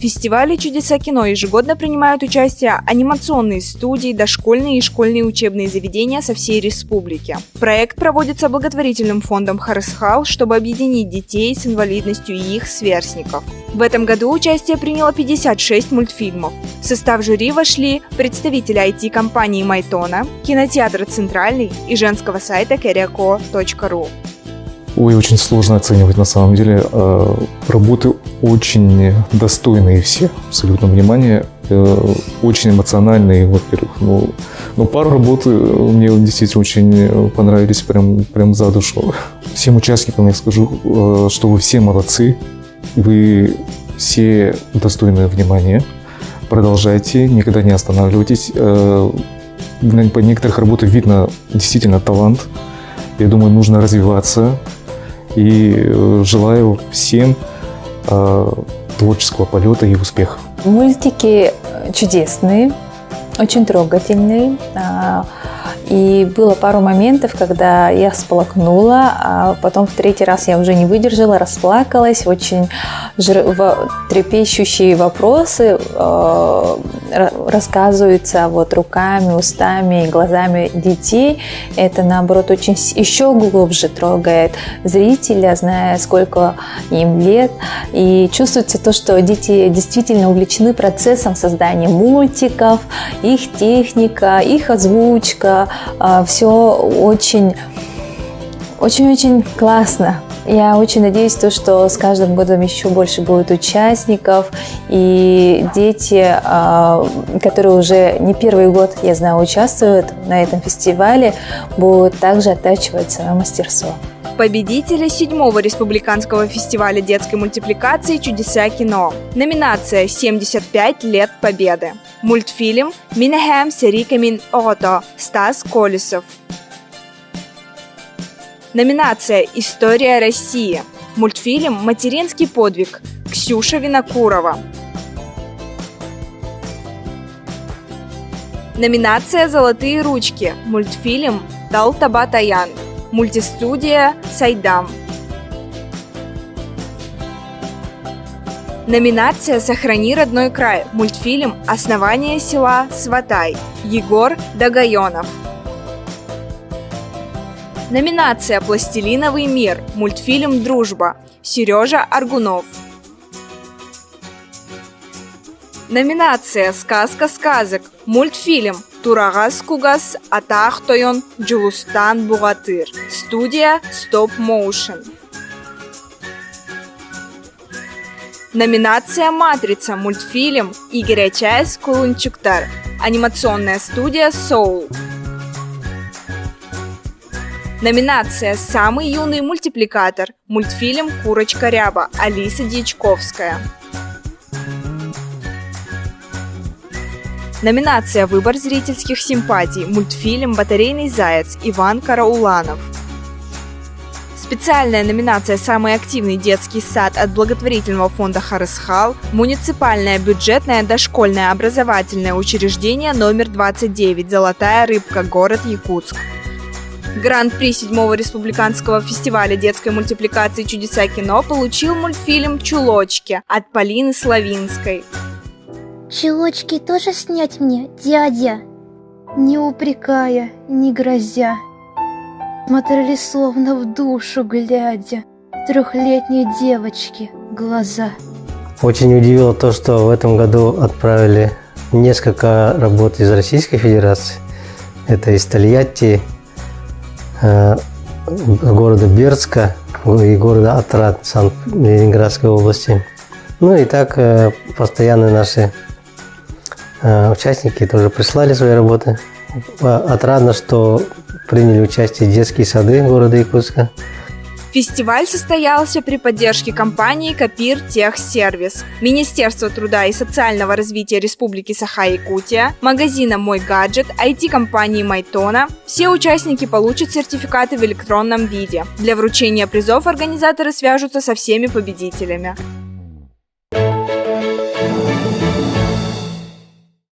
фестивале «Чудеса кино» ежегодно принимают участие анимационные студии, дошкольные и школьные учебные заведения со всей республики. Проект проводится благотворительным фондом Харысхал, чтобы объединить детей с инвалидностью и их сверстников. В этом году участие приняло 56 мультфильмов. В состав жюри вошли представители IT-компании Майтона, кинотеатра «Центральный» и женского сайта keriako.ru. Ой, очень сложно оценивать на самом деле. Работы очень достойные все, абсолютно внимание. Очень эмоциональные, во-первых. Но пару работ мне действительно очень понравились, прям за душу. Всем участникам я скажу, что вы все молодцы. Вы все достойны внимания. Продолжайте, никогда не останавливайтесь. По некоторых работах видно действительно талант. Я думаю, нужно развиваться. И желаю всем творческого полета и успехов. Мультики чудесные, очень трогательные. И было пару моментов, когда я всплакнула, а потом в третий раз я уже не выдержала, расплакалась. Очень трепещущие вопросы рассказываются руками, устами и глазами детей. Это, наоборот, очень еще глубже трогает зрителя, зная, сколько им лет. И чувствуется то, что дети действительно увлечены процессом создания мультиков, их техника, их озвучка. Все очень классно. Я очень надеюсь, что с каждым годом еще больше будет участников, и дети, которые уже не первый год, я знаю, участвуют на этом фестивале, будут также оттачивать свое мастерство. Победители 7-го республиканского фестиваля детской мультипликации «Чудеса кино». Номинация «75 лет Победы». Мультфильм «Минахем Серикамин Ото» Стас Колесов. Номинация «История России». Мультфильм «Материнский подвиг» Ксюша Винокурова. Номинация «Золотые ручки». Мультфильм «Талтаба Таян». Мультистудия «Сайдам». Номинация «Сохрани родной край». Мультфильм «Основание села Сватай». Егор Дагайонов. Номинация «Пластилиновый мир». Мультфильм «Дружба». Сережа Аргунов. Номинация «Сказка сказок». Мультфильм «Турагас Кугас Атахтойон Джулустан Бугатыр». Студия Stop Motion. Номинация «Матрица». Мультфильм Игоря Чайс Кулунчуктар. Анимационная студия Soul. Номинация «Самый юный мультипликатор». Мультфильм «Курочка Ряба». Алиса Дьячковская. Номинация «Выбор зрительских симпатий». Мультфильм «Батарейный заяц». Иван Карауланов. Специальная номинация «Самый активный детский сад» от благотворительного фонда Харысхал. Муниципальное бюджетное дошкольное образовательное учреждение номер 29. Золотая рыбка. Город Якутск. Гран-при 7-го республиканского фестиваля детской мультипликации «Чудеса кино» получил мультфильм «Чулочки» от Полины Славинской. Чулочки тоже снять мне, дядя? Не упрекая, не грозя, смотрели словно в душу глядя, 3-летней девочки глаза. Очень удивило то, что в этом году отправили несколько работ из Российской Федерации. Это из Тольятти, города Бердска и города Отрад Ленинградской области. Ну и так постоянно наши участники тоже прислали свои работы. Отрадно, что приняли участие детские сады города Якутска. Фестиваль состоялся при поддержке компании «Копир Техсервис», Министерства труда и социального развития Республики Саха-Якутия, магазина «Мой гаджет», IT-компании «Майтона». Все участники получат сертификаты в электронном виде. Для вручения призов организаторы свяжутся со всеми победителями.